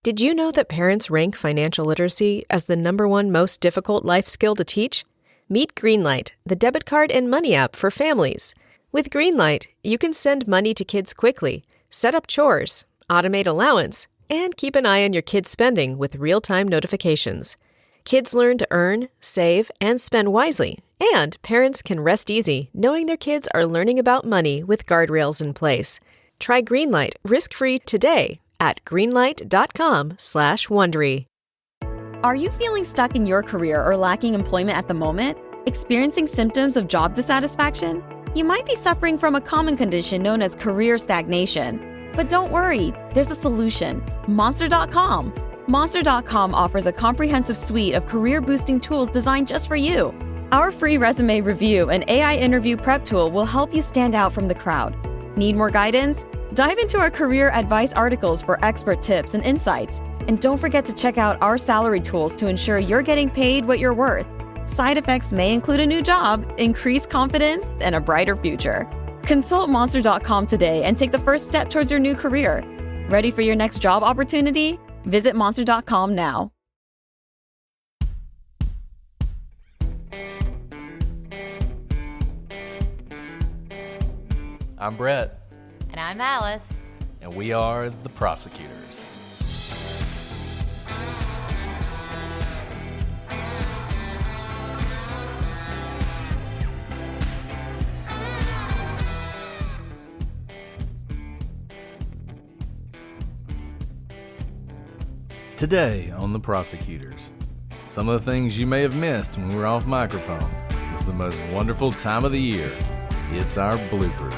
Did you know that parents rank financial literacy as the #1 most difficult life skill to teach? Meet Greenlight, the debit card and money app for families. With Greenlight, you can send money to kids quickly, set up chores, automate allowance, and keep an eye on your kids' spending with real-time notifications. Kids learn to earn, save, and spend wisely, and parents can rest easy knowing their kids are learning about money with guardrails in place. Try Greenlight risk-free today at greenlight.com/Wondery. Are you feeling stuck in your career or lacking employment at the moment? Experiencing symptoms of job dissatisfaction? You might be suffering from a common condition known as career stagnation. But don't worry, there's a solution. Monster.com. Monster.com offers a comprehensive suite of career-boosting tools designed just for you. Our free resume review and AI interview prep tool will help you stand out from the crowd. Need more guidance? Dive into our career advice articles for expert tips and insights. And don't forget to check out our salary tools to ensure you're getting paid what you're worth. Side effects may include a new job, increased confidence, and a brighter future. Consult Monster.com today and take the first step towards your new career. Ready for your next job opportunity? Visit Monster.com now. I'm Brett. And I'm Alice. And we are the Prosecutors. Today on the Prosecutors, some of the things you may have missed when we were off microphone. It's the most wonderful time of the year. It's our bloopers.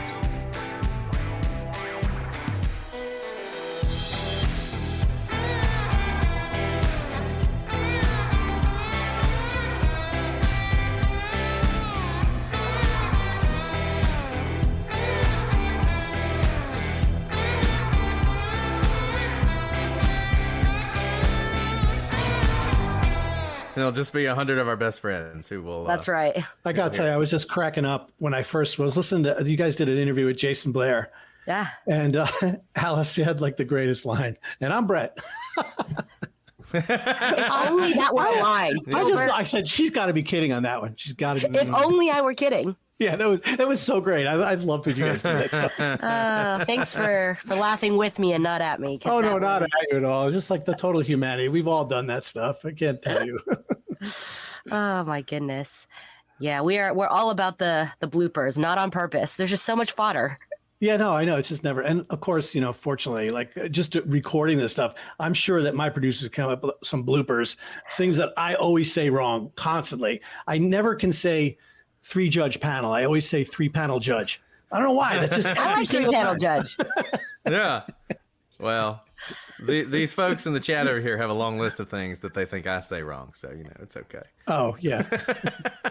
It'll just be 100 of our best friends who will. That's right. I got to tell you, I was just cracking up when I first was listening to you guys did an interview with Jason Blair. Yeah. And Alice, you had like the greatest line. And I'm Brett. If only that were a line. I said, she's got to be kidding on that one. She's got to be. If only I were kidding. Yeah, that was so great. I love that you guys do that stuff. Thanks for laughing with me and not at me. Oh, no, not at you at all. Just like the total humanity. We've all done that stuff. I can't tell you. Oh, my goodness. Yeah, we're all about the bloopers, not on purpose. There's just so much fodder. Yeah, no, I know. It's just never. And of course, fortunately, like just recording this stuff, I'm sure that my producers come up with some bloopers, things that I always say wrong constantly. I never can say 3-judge panel. I always say 3-panel judge. I don't know why. That's just I like 3-panel judge. Yeah. Well, these folks in the chat over here have a long list of things that they think I say wrong. So, it's okay. Oh, yeah.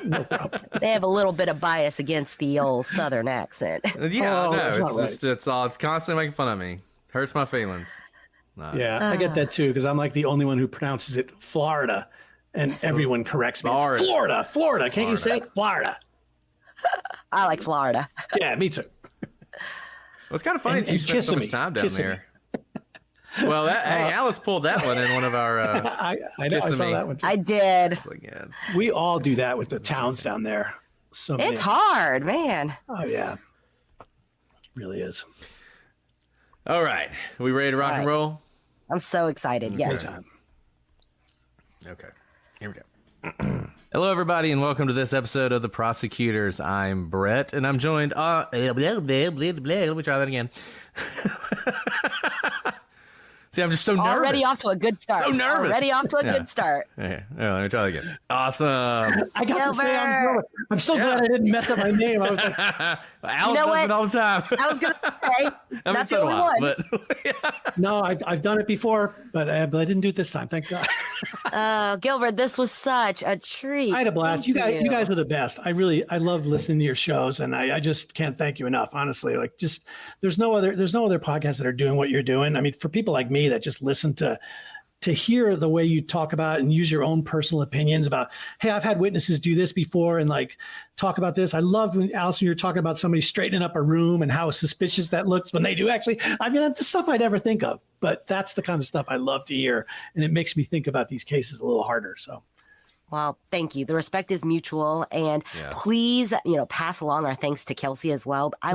No problem. They have a little bit of bias against the old Southern accent. Yeah, no, that's it's not right. just, it's constantly making fun of me. Hurts my feelings. No. Yeah, I get that too, because I'm like the only one who pronounces it Florida, and everyone corrects me. It's Florida. Can't you say it? Florida? I like Florida. Yeah, me too. Well, it's kind of funny that you spent so much time down there. Well, hey, Alice pulled that one in one of our. I know, I saw that one too. I did. We all do that with the towns down there. So it's hard, man. Oh yeah, really is. All right, are we ready to rock and roll? I'm so excited. Yes. Okay, here we go. Hello, everybody, and welcome to this episode of The Prosecutors. I'm Brett, and I'm joined... let me try that again. See, I'm just so nervous. Already off to a good start. So nervous. Already off to a good start. Okay, let me try that again. Awesome. I got to say, I'm so glad I didn't mess up my name. I was like, Alice does it all the time. I was going to say, that's the only one. But, no, I've done it before, but I didn't do it this time. Thank God. Gilbert, this was such a treat. I had a blast. You guys are the best. I love listening to your shows, and I just can't thank you enough. Honestly, like there's no other podcasts that are doing what you're doing. I mean, for people like me that just listen to to hear the way you talk about and use your own personal opinions about, hey, I've had witnesses do this before and like talk about this. I loved when, Allison, you're talking about somebody straightening up a room and how suspicious that looks when they do actually. I mean, that's the stuff I never think of, but that's the kind of stuff I love to hear. And it makes me think about these cases a little harder. So. Well, thank you. The respect is mutual, and please, pass along our thanks to Kelsey as well. I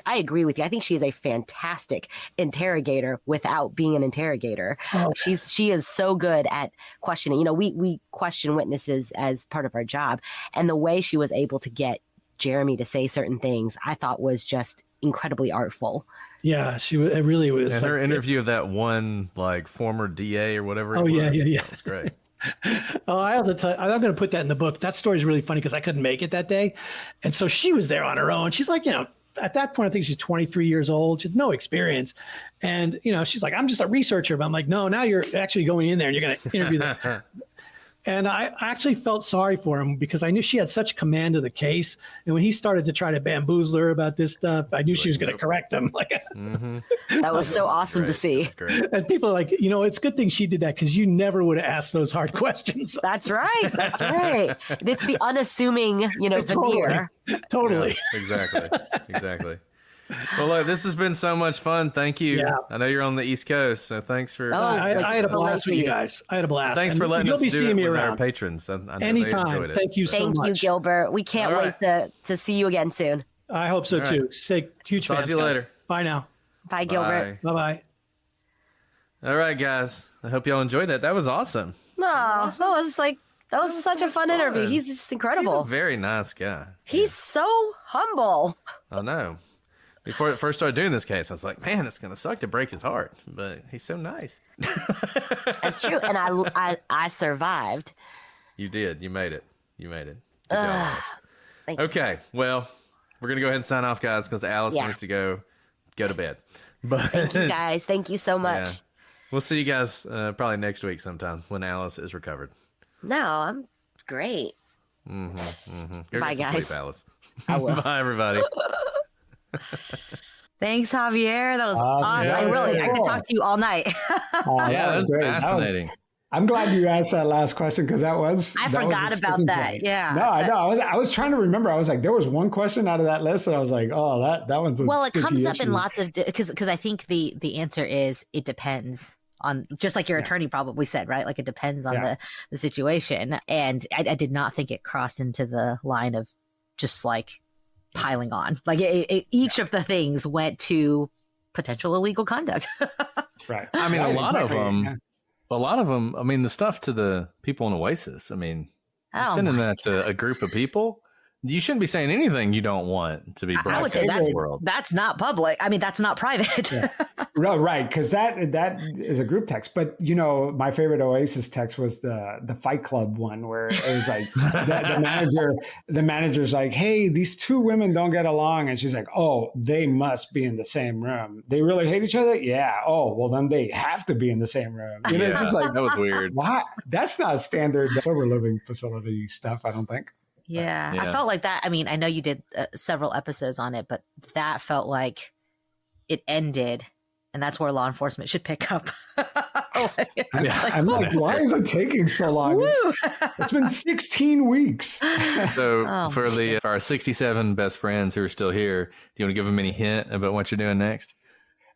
agree with you. I think she is a fantastic interrogator without being an interrogator. Oh, okay. She is so good at questioning. We question witnesses as part of our job, and the way she was able to get Jeremy to say certain things, I thought was just incredibly artful. Yeah, it really was. And her interview of that one like former DA or whatever. Yeah. That was great. Oh, I have to tell you, I'm going to put that in the book. That story is really funny because I couldn't make it that day. And so she was there on her own. She's like, at that point, I think she's 23 years old. She had no experience. And, she's like, I'm just a researcher. But I'm like, no, now you're actually going in there and you're going to interview them. And I actually felt sorry for him because I knew she had such command of the case. And when he started to try to bamboozle her about this stuff, I knew she was going to correct him. That was so awesome to see. And people are like, it's a good thing she did that because you never would have asked those hard questions. That's right. That's right. It's the unassuming, veneer. Totally. Yeah, exactly. Well, look, this has been so much fun. Thank you. Yeah. I know you're on the East Coast, so thanks for. I had a blast with you guys. I had a blast. Thanks for letting us do it with our patrons. Anytime. Thank you so much. Thank you, Gilbert. We can't wait to see you again soon. I hope so too. Say huge fans. Talk to you later. Bye now. Bye, Gilbert. Bye. All right, guys. I hope y'all enjoyed that. That was awesome. No, that was such a fun interview. He's just incredible. He's a very nice guy. He's so humble. I know. Before I first started doing this case, I was like, man, it's going to suck to break his heart. But he's so nice. That's true. And I survived. You did. You made it. Good job, Alice. Okay. Well, we're going to go ahead and sign off, guys, because Alice needs to go to bed. But thank you, guys. Thank you so much. Yeah. We'll see you guys probably next week sometime when Alice is recovered. No, I'm great. Bye, guys. Sleep, Alice. I will. Bye, everybody. Thanks, Javier. That was awesome. I could talk to you all night. Yeah, that was fascinating. I'm glad you asked that last question because I forgot about that. Point. Yeah. No, I know. I was trying to remember. I was like, there was one question out of that list, and I was like, oh, that one's a well. It comes issue. Up in lots of because I think the answer is it depends on, just like your attorney probably said, right? Like it depends on the situation, and I did not think it crossed into the line of just like piling on. Like each of the things went to potential illegal conduct. Right. I mean, a lot of them. I mean, the stuff to the people in Oasis. I mean, you're sending that to a group of people. You shouldn't be saying anything you don't want to be brought. I would say that's not public. I mean, that's not private. Yeah. Right, because that is a group text. But my favorite Oasis text was the Fight Club one, where it was like the manager's like, "Hey, these two women don't get along," and she's like, "Oh, they must be in the same room. They really hate each other. Yeah. Oh, well, then they have to be in the same room." It's just like that was weird. What? That's not standard sober living facility stuff, I don't think. Yeah, I felt like that. I mean, I know you did several episodes on it, but that felt like it ended, and that's where law enforcement should pick up. I'm like, why is it taking so long? It's been 16 weeks. So for our 67 best friends who are still here, do you want to give them any hint about what you're doing next?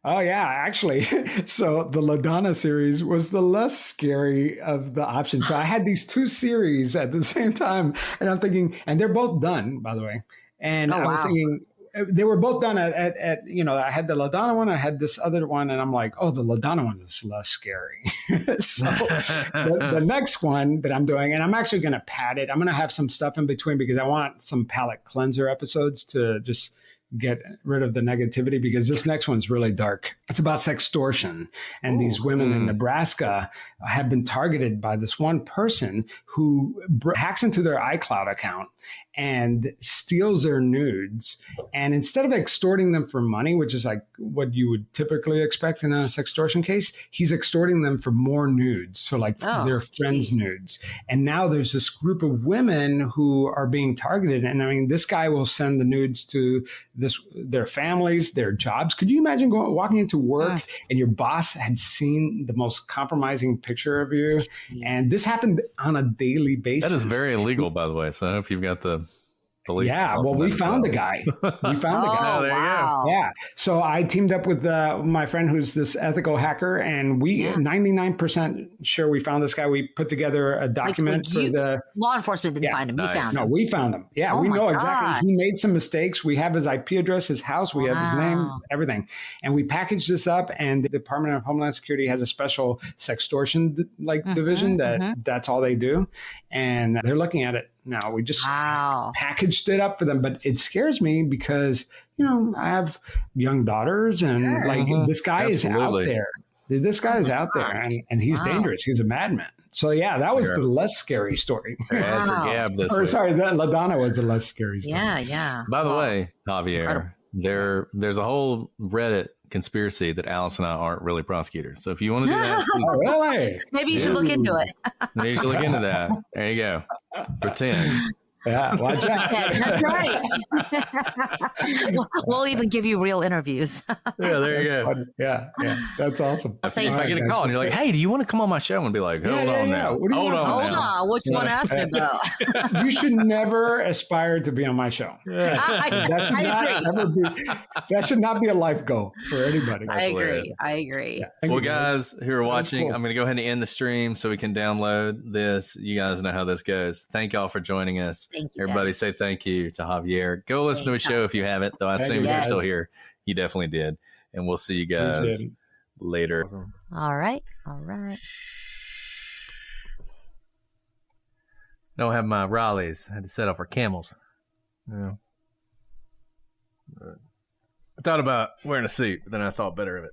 Oh, yeah, actually. So the LaDonna series was the less scary of the options. So I had these two series at the same time, and I'm thinking, and they're both done, by the way. And I was thinking, they were both done at I had the LaDonna one, I had this other one, and I'm like, oh, the LaDonna one is less scary. So the next one that I'm doing, and I'm actually going to pad it. I'm going to have some stuff in between because I want some palate cleanser episodes to just get rid of the negativity, because this next one's really dark. It's about sextortion. And these women in Nebraska have been targeted by this one person who hacks into their iCloud account and steals their nudes. And instead of extorting them for money, which is like what you would typically expect in a sextortion case, he's extorting them for more nudes. So like their friends' nudes. And now there's this group of women who are being targeted. And I mean, this guy will send the nudes to their families, their jobs. Could you imagine walking into work and your boss had seen the most compromising picture of you? And this happened on a daily basis. That is very illegal, by the way. So I hope you've got the police. Yeah, well, we found the guy. We found the guy. Oh, there you go. Yeah. So I teamed up with my friend who's this ethical hacker, and we 99% sure we found this guy. We put together a document for the law enforcement didn't find him. You found him. No, we found him. Yeah, we know exactly. He made some mistakes. We have his IP address, his house. We have his name, everything. And we packaged this up, and the Department of Homeland Security has a special sextortion division that's all they do. And they're looking at it now. We just packaged it up for them. But it scares me because, I have young daughters, and this guy is out there. This guy is out there, and he's dangerous. He's a madman. So, that was the less scary story. Gab this week. Sorry, that LaDonna was the less scary story. Yeah. By the way, Javier, there's a whole Reddit conspiracy that Alice and I aren't really prosecutors. So if you want to do that, really? Maybe you should look into it. Maybe you should look into that. There you go. Pretend. Yeah, watch out. That's right. we'll even give you real interviews. There you go. Funny. Yeah, that's awesome. If I get a call and you're like, "Hey, do you want to come on my show?" And be like, "Hold on now. Hold on. What you want to ask me about?" You should never aspire to be on my show. That should not be a life goal for anybody. I agree. Yeah. Well, guys who are watching, cool. I'm going to go ahead and end the stream so we can download this. You guys know how this goes. Thank y'all for joining us. Thank you. Everybody say thank you to Javier. Go listen to his show if you haven't, though I assume if you're still here, you definitely did. And we'll see you guys later. All right. Don't have my Raleighs. I had to set off our camels. I thought about wearing a suit, but then I thought better of it.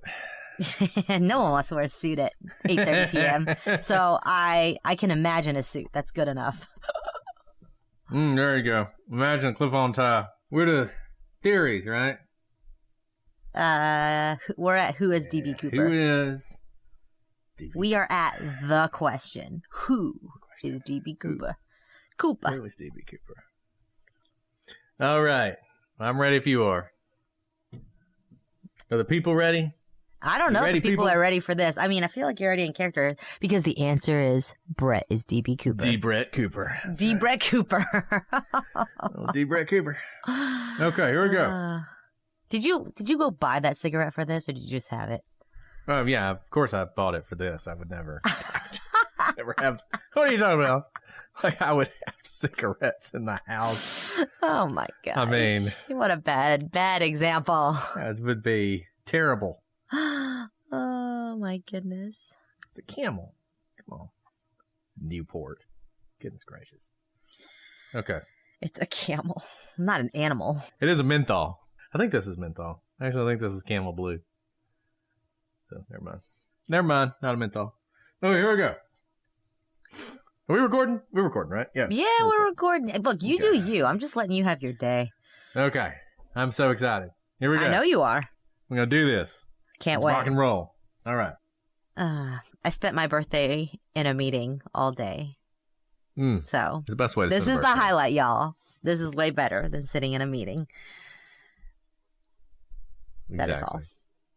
No one wants to wear a suit at 8:30 p.m. So I can imagine a suit. That's good enough. There you go. Imagine a clip-on tie. We're the theories, right? We're at Who is DB Cooper? Who is DB? We are at the question. Who is DB Cooper? Who is DB Cooper? All right. I'm ready if you are. Are the people ready? I don't know if people are ready for this. I mean, I feel like you're already in character because the answer is Brett is DB Cooper. D-Brett Cooper. D-Brett Cooper. D-Brett Cooper. Okay, here we go. Did you go buy that cigarette for this, or did you just have it? Oh, yeah, of course I bought it for this. I would never have... What are you talking about? Like, I would have cigarettes in the house. Oh, my gosh. I mean... What a bad example. That would be terrible. Oh my goodness. It's a Camel. Come on. Newport. Goodness gracious. Okay. It's a camel. Not an animal. It is a menthol. I think this is menthol. Actually, I think this is Camel Blue. So, never mind. Not a menthol. Oh, here we go. Are we recording? We're recording, right? Yeah. Yeah, we're recording. Look, you do you. I'm just letting you have your day. Okay. I'm so excited. Here we go. I know you are. We're going to do this. Can't wait. Rock and roll. All right. I spent my birthday in a meeting all day. So it's the best way to this spend is the highlight, y'all. This is way better than sitting in a meeting. Exactly. That is all.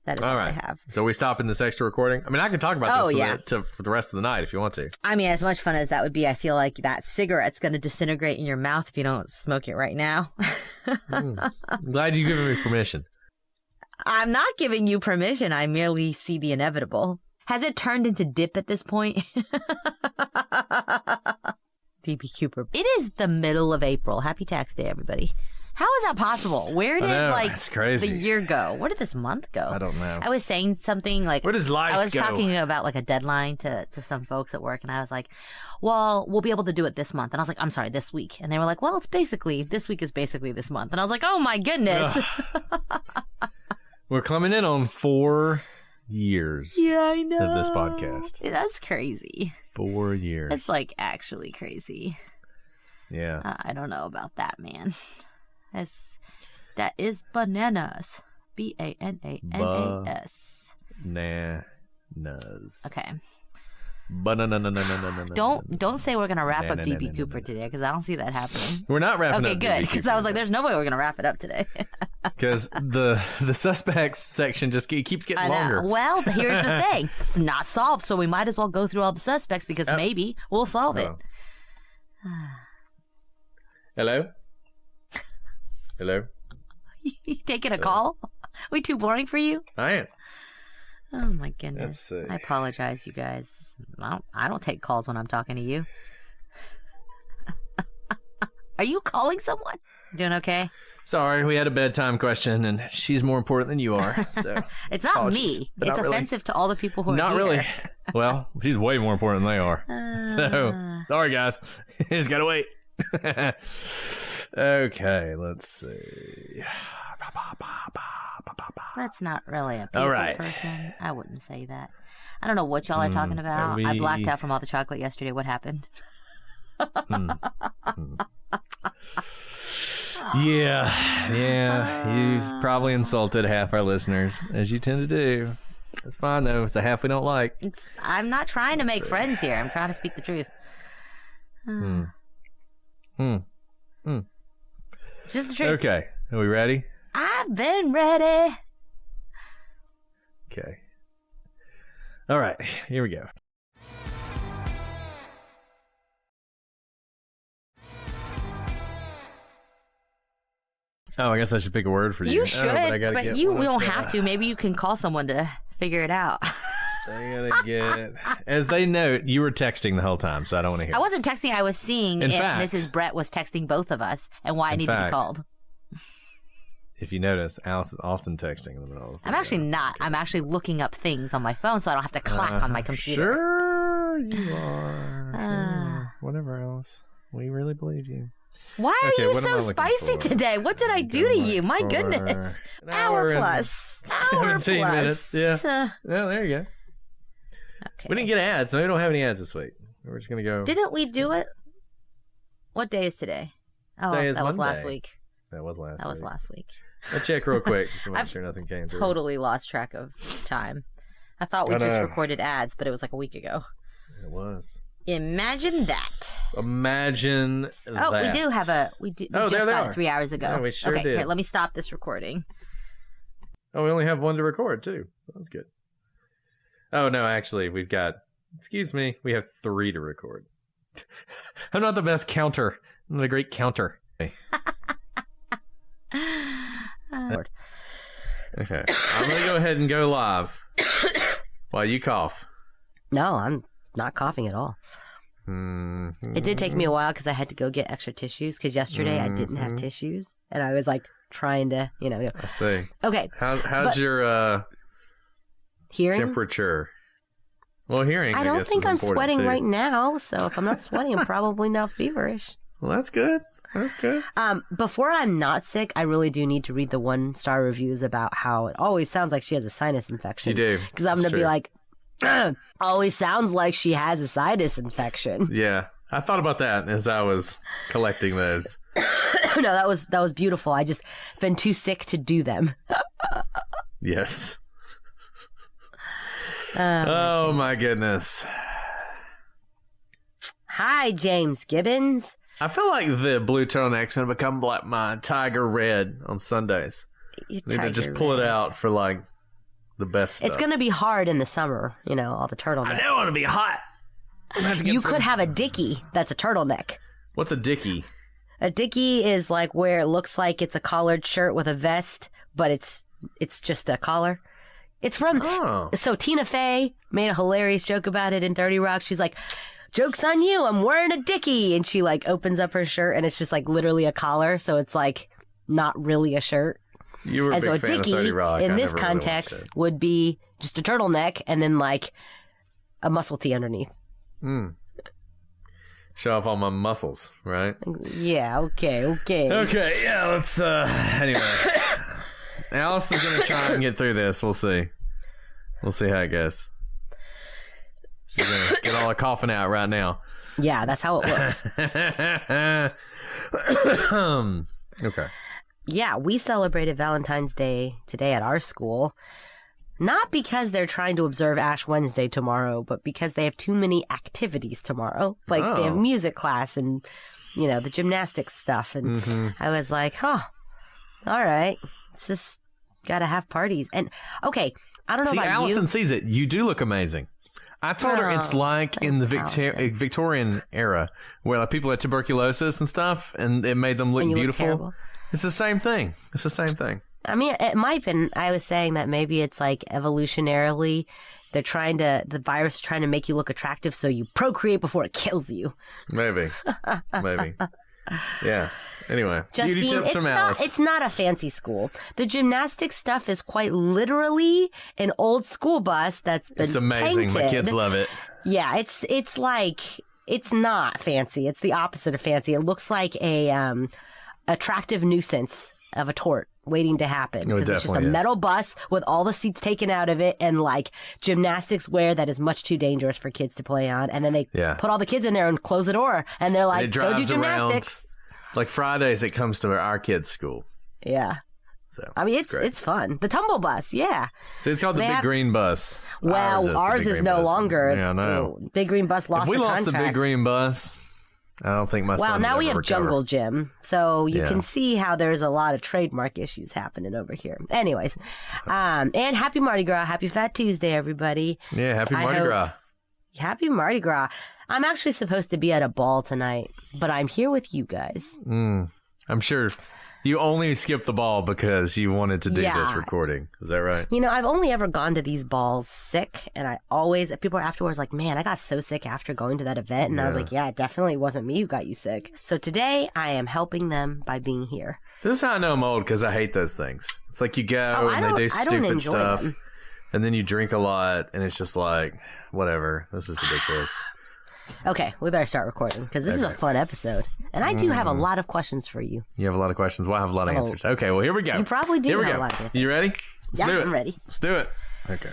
That is all I have. So we stop in this extra recording? I mean, I can talk about this for the rest of the night if you want to. I mean, as much fun as that would be, I feel like that cigarette's going to disintegrate in your mouth if you don't smoke it right now. I'm glad you gave me permission. I'm not giving you permission. I merely see the inevitable. Has it turned into dip at this point? DB Cooper. It is the middle of April. Happy tax day, everybody. How is that possible? Where did the year go? Where did this month go? I don't know. I was saying something like, where does life go? I was talking about like a deadline to some folks at work, and I was like, well, we'll be able to do it this month. And I was like, I'm sorry, this week. And they were like, well, this week is basically this month. And I was like, oh my goodness. We're coming in on 4 years. Yeah, I know. Of this podcast. That's crazy. 4 years. It's like actually crazy. Yeah. I don't know about that, man. That is bananas. BANANAS. Bananas. Okay. Don't say we're gonna wrap up DB Cooper today, because I don't see that happening. We're not wrapping up. Okay, good, because I was like, there's no way we're gonna wrap it up today. Because the suspects section just keeps getting longer. Well, here's the thing: it's not solved, so we might as well go through all the suspects because maybe we'll solve it. Hello. Hello. You taking a call? We too boring for you? I am. Oh my goodness! I apologize, you guys. I don't take calls when I'm talking to you. Are you calling someone? Doing okay? Sorry, we had a bedtime question, and she's more important than you are. So it's not me. It's offensive to all the people who are not here. Really. Well, she's way more important than they are. So sorry, guys. You just gotta wait. Okay, let's see. Brett's not really a people person. I wouldn't say that. I don't know what y'all are talking about. I blacked out from all the chocolate yesterday. What happened? Yeah. You've probably insulted half our listeners, as you tend to do. It's fine, though. It's the half we don't like. I'm not trying to make friends here. I'm trying to speak the truth. Just the truth. Okay. Are we ready? I've been ready. Okay. All right. Here we go. Oh, I guess I should pick a word for you. You should, but we don't have to. Maybe you can call someone to figure it out. I gotta get. As they note, you were texting the whole time, so I don't want to hear. I wasn't texting. I was seeing if Mrs. Brett was texting both of us and why I need to be called. If you notice, Alice is often texting in the middle of the I'm actually not. I'm actually looking up things on my phone so I don't have to clack on my computer. Sure, you are. Sure. Whatever, Alice. We really believe you. Why are you so spicy today? What did I do to you? My goodness. Hour plus. 17 minutes. Yeah. Yeah, there you go. Okay. We didn't get ads, so we don't have any ads this week. We're just going to go. Didn't we do it? What day is today? Today is that was Monday. last week. That was last week. That was last week. I'll check real quick just to make sure nothing came through. Totally lost track of time. I thought we just recorded ads, but it was like a week ago. It was. Imagine that. Imagine that. Oh, we do have a... We just got it 3 hours ago. Yeah, we sure did. Here, let me stop this recording. Oh, we only have one to record, too. So that's good. Oh, no, actually, we've got... Excuse me. We have 3 to record. I'm not the best counter. I'm not a great counter. Okay. I'm going to go ahead and go live while you cough. No, I'm not coughing at all. Mm-hmm. It did take me a while because I had to go get extra tissues because yesterday I didn't have tissues and I was like trying to, I see. Okay. How's your hearing temperature? Well, hearing. I don't think I'm sweating right now, so if I'm not sweating, I'm probably not feverish. Well, that's good. That's good. Before I'm not sick, I really do need to read the 1-star reviews about how it always sounds like she has a sinus infection. You do. Because I'm going to be like, always sounds like she has a sinus infection. Yeah. I thought about that as I was collecting those. No, that was beautiful. I just been too sick to do them. Yes. Oh my goodness. Hi, James Gibbons. I feel like the blue turtleneck's going to become like my tiger red on Sundays. I need to just pull it out for like the best stuff. It's going to be hard in the summer, all the turtlenecks. I know it'll be hot. You could have a dickie that's a turtleneck. What's a dickie? A dickie is like where it looks like it's a collared shirt with a vest, but it's just a collar. It's from... So Tina Fey made a hilarious joke about it in 30 Rock. She's like... Joke's on you, I'm wearing a dickie. And she like opens up her shirt and it's just like literally a collar. So it's like not really a shirt. You were a big fan of 30 Rock. In this context would be just a turtleneck and then like a muscle tee underneath. Show off all my muscles, right? Yeah, okay. Okay, yeah, let's, anyway. Alice is going to try and get through this. We'll see. We'll see how it goes. She's going to get all the coughing out right now. Yeah, that's how it works. Okay. Yeah, we celebrated Valentine's Day today at our school. Not because they're trying to observe Ash Wednesday tomorrow, but because they have too many activities tomorrow. Like they have music class and, the gymnastics stuff. And I was like, all right, it's just got to have parties. And okay, I don't know about Allison you. sees it. You do look amazing. I told her it's like in the Victorian era where like people had tuberculosis and stuff and it made them look beautiful. It's the same thing. I mean, it might have been. I was saying that maybe it's like evolutionarily, the virus is trying to make you look attractive so you procreate before it kills you. Maybe. Yeah. Anyway, Justine, beauty tips from Alice. It's not a fancy school. The gymnastics stuff is quite literally an old school bus that's been It's amazing. painted. My kids love it. Yeah, it's like, it's not fancy. It's the opposite of fancy. It looks like a attractive nuisance of a tort waiting to happen, because it's just a metal bus with all the seats taken out of it and like gymnastics wear that is much too dangerous for kids to play on. And then they put all the kids in there and close the door and they're like, go do gymnastics. Like Fridays, it comes to our kids' school. Yeah. So I mean, it's fun. The tumble bus, yeah. So it's called the Big Green Bus. Well, ours is no longer. Yeah, I know. The Big Green Bus lost the contract. If we lost the Big Green Bus, I don't think my son Well, now would we ever have recover. Jungle Gym, so you can see how there's a lot of trademark issues happening over here. Anyways, and happy Mardi Gras, happy Fat Tuesday, everybody. Yeah, happy Mardi Gras. Happy Mardi Gras. I'm actually supposed to be at a ball tonight, but I'm here with you guys. I'm sure you only skipped the ball because you wanted to do this recording. Is that right? I've only ever gone to these balls sick, and I always, people are afterwards like, man, I got so sick after going to that event. And I was like, yeah, it definitely wasn't me who got you sick. So today I am helping them by being here. This is how I know I'm old, because I hate those things. It's like you go and they do stupid stuff, and then you drink a lot, and it's just like, whatever. This is ridiculous. Okay, we better start recording, because this is a fun episode. And I do have a lot of questions for you. You have a lot of questions. Well, I have a lot of answers. Okay, well, here we go. You probably do have a lot of answers. You ready? Let's do it. I'm ready. Let's do it. Okay.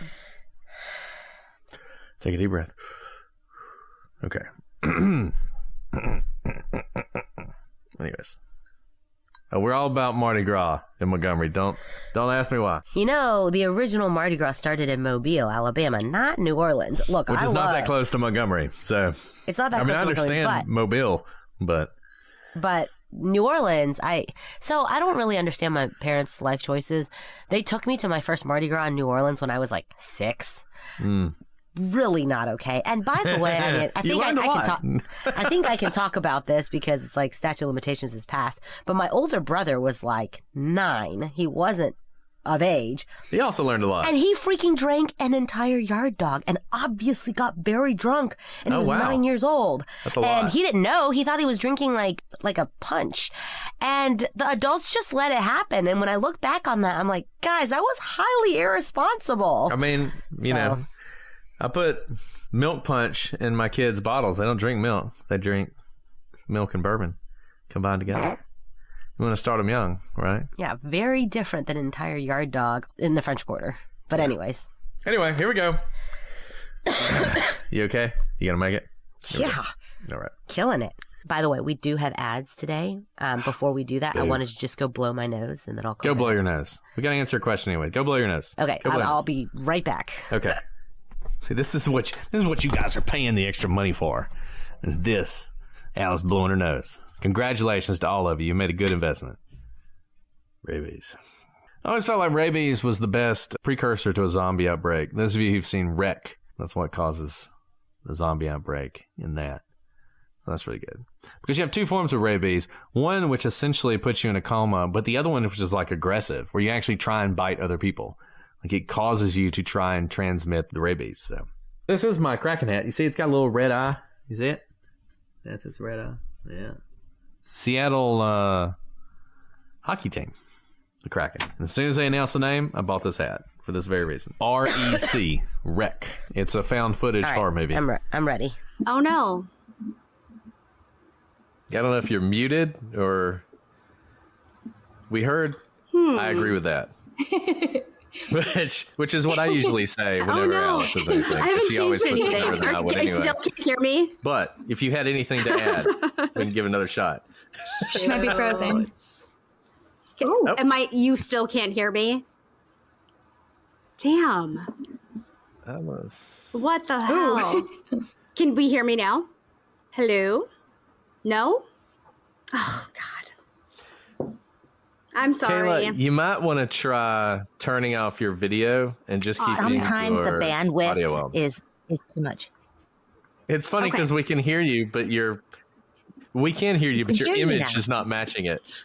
Take a deep breath. Okay. Anyways. We're all about Mardi Gras in Montgomery. Don't ask me why. The original Mardi Gras started in Mobile, Alabama, not New Orleans. Look, which is not that close to Montgomery, so it's not that close to Montgomery. I understand Mobile, but New Orleans, I don't really understand my parents' life choices. They took me to my first Mardi Gras in New Orleans when I was like 6. Really not okay. And by the way, I mean, I think I can talk about this because it's like statute of limitations is passed. But my older brother was like 9. He wasn't of age. He also learned a lot. And he freaking drank an entire yard dog and obviously got very drunk. And he was 9 years old. That's a lot. And he didn't know. He thought he was drinking like a punch. And the adults just let it happen. And when I look back on that, I'm like, guys, that was highly irresponsible. I mean, you know, I put milk punch in my kids' bottles. They don't drink milk. They drink milk and bourbon combined together. You want to start them young, right? Yeah, very different than an entire yard dog in the French Quarter. But anyways. Anyway, here we go. You okay? You gonna make it? Yeah. All right. Killing it. By the way, we do have ads today. Before we do that, I wanted to just go blow my nose, and then I'll go blow your nose. We got to answer a question anyway. Go blow your nose. Okay, I'll be right back. Okay. See, this is what you guys are paying the extra money for. Is this Alice blowing her nose? Congratulations to all of you. You made a good investment. Rabies. I always felt like rabies was the best precursor to a zombie outbreak. Those of you who've seen Wreck, that's what causes the zombie outbreak in that. So that's really good. Because you have 2 forms of rabies. One which essentially puts you in a coma, but the other one which is like aggressive, where you actually try and bite other people. Like it causes you to try and transmit the rabies. So this is my Kraken hat. You see it's got a little red eye. You see it? That's its red eye. Yeah. Seattle hockey team, the Kraken. And as soon as they announced the name, I bought this hat for this very reason. REC, Wreck. It's a found footage horror movie. I'm ready. Oh no. I don't know if you're muted or we heard. I agree with that. Which is what I usually say whenever Alice says anything. I haven't she always puts it better than I would anyway. Still can't hear me. But if you had anything to add, we can give another shot. She might be frozen. You still can't hear me? Damn. That was... What the hell? Can we hear me now? Hello? No? Oh, God. I'm sorry. Kayla, you might want to try turning off your video and just keeping Sometimes the your bandwidth audio on. is too much. It's funny because we can hear you, but we can't hear you, but your image is not matching it.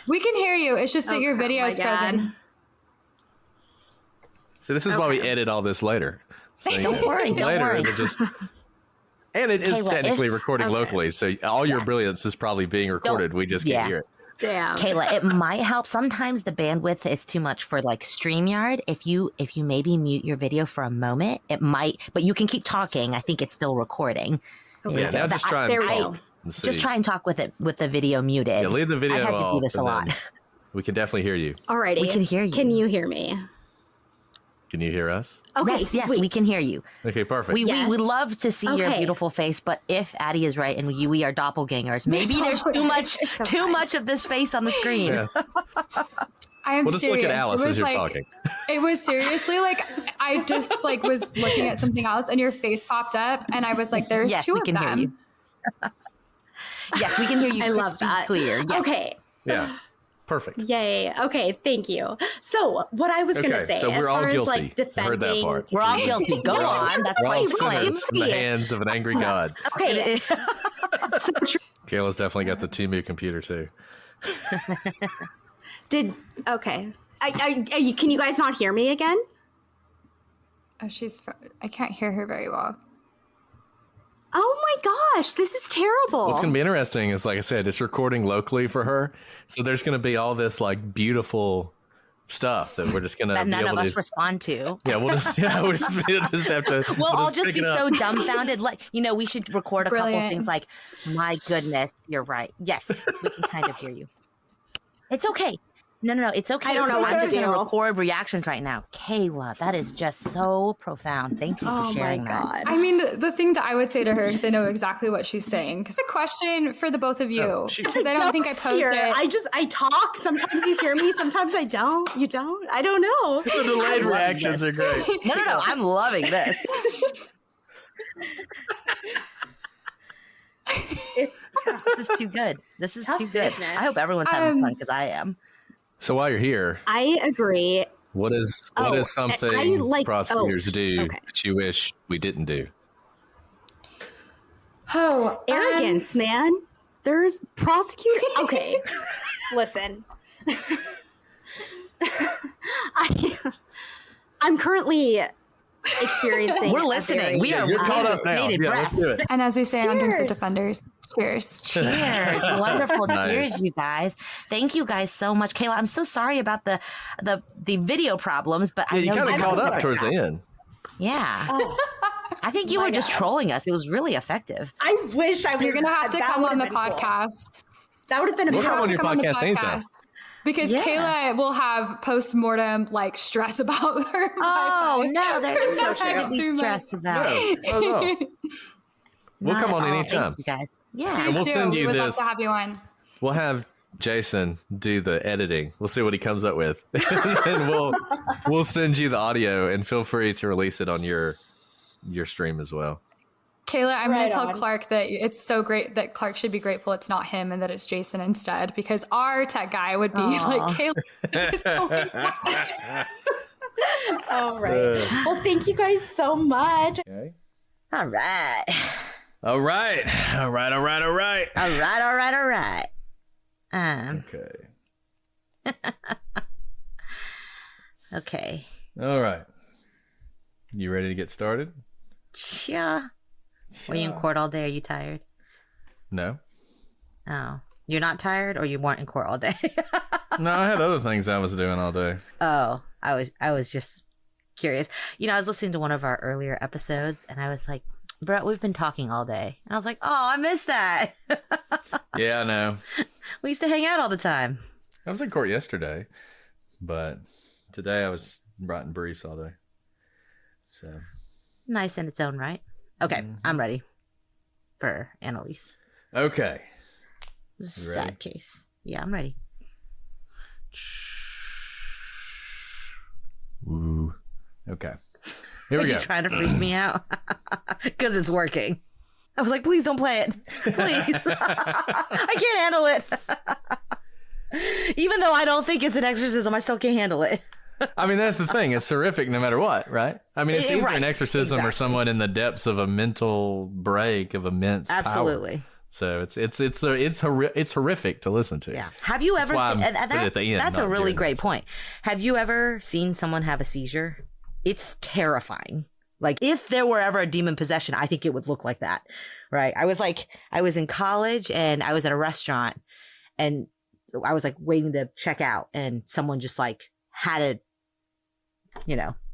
We can hear you. It's just that your video is present. So this is why we edit all this later. So, Don't worry. It'll just... And it is technically recording locally, so all your brilliance is probably being recorded. We just can't hear it. Damn. Kayla, it might help. Sometimes the bandwidth is too much for like StreamYard. If you maybe mute your video for a moment, it might, but you can keep talking. I think it's still recording. Okay. Yeah, now just try and talk. Just try and talk with the video muted. Yeah, leave the video off. I've had to do this a lot. We can definitely hear you. Alrighty. We can hear you. Can you hear me? Can you hear us? Okay, yes, we can hear you. Okay, perfect. We love to see your beautiful face, but if Addie is right and we are doppelgangers, maybe there's too much of this face on the screen. Yes. I am we'll just serious. Look at Alice as you're talking. It was seriously like I just like was looking at something else and your face popped up and I was like, "There's two of them." Hear you. Yes, we can hear you. I love that. Clear. Yes. Okay. Yeah. Perfect. Yay. Okay, thank you. So what I was going to say, so we're all guilty. As like defending, I heard that part. We're all guilty. Go on. That's we're all why sinners in the hands of an angry God. Okay. Kayla's definitely got the Temu computer too. Okay. Can you guys not hear me again? Oh, I can't hear her very well. Oh my gosh, this is terrible. What's going to be interesting is, like I said, it's recording locally for her. So there's going to be all this like beautiful stuff that we're just going to that none of us respond to. Yeah, we'll just have to. We'll just be so dumbfounded. Like, we should record a couple of things like, my goodness, you're right. Yes, we can kind of hear you. It's okay. No, it's okay. I don't know. I'm just going to record reactions right now. Kayla, that is just so profound. Thank you for sharing that. I mean, the thing that I would say to her, because I know exactly what she's saying, because a question for the both of you, because I don't think I posed it. I talk. Sometimes you hear me. Sometimes I don't. You don't. I don't know. The delayed reactions are great. No. I'm loving this. This is too good. This is too good. Business. I hope everyone's having fun because I am. So while you're here, I agree. What is something prosecutors do that you wish we didn't do? Oh, arrogance, man. There's prosecutors. Okay, listen. I'm currently experiencing. We're listening. You're caught up now. Yeah, let's do it. And as we say on Drinks with Defenders, cheers. Cheers. Wonderful. Cheers, you guys. Thank you guys so much. Kayla, I'm so sorry about the video problems, but I know you kind of caught up towards the end. Yeah. I think you were just trolling us. It was really effective. I wish I was. You're going to have to come on the podcast. That would have been amazing. We'll come on your podcast anytime. Because Kayla will have post-mortem stress about her. Oh, no, there's nothing to be stressed about. No. We'll come on anytime. Thank you guys. Yeah. And we'll send you we would this. love to have you on. We'll have Jason do the editing. We'll see what he comes up with. And we'll send you the audio, and feel free to release it on your stream as well. Kayla, I'm going to tell Clark that it's so great that Clark should be grateful it's not him and that it's Jason instead, because our tech guy would be like, Kayla. All right. Well, thank you guys so much. Okay. All right. Okay. All right. You ready to get started? Yeah. Were you in court all day? Are you tired? No. Oh. You're not tired, or you weren't in court all day? No, I had other things I was doing all day. Oh, I was just curious. I was listening to one of our earlier episodes, and I was like, Brett, we've been talking all day. And I was like, oh, I missed that. Yeah, I know. We used to hang out all the time. I was in court yesterday, but today I was writing briefs all day. So nice in its own right. Okay, I'm ready for Annalise. Okay. Sad case. Yeah, I'm ready. Okay. Here we go. Are you trying to freak me out? Because it's working. I was like, please don't play it. Please. I can't handle it. Even though I don't think it's an exorcism, I still can't handle it. I mean, that's the thing. It's horrific no matter what, right? I mean, it's either an exorcism or someone in the depths of a mental break of immense Absolutely. power. So it's horrific to listen to. Yeah. Have you ever seen, that's a really great point. Have you ever seen someone have a seizure? It's terrifying. Like, if there were ever a demon possession, I think it would look like that. Right. I was in college and I was at a restaurant and I was like waiting to check out and someone just like had a,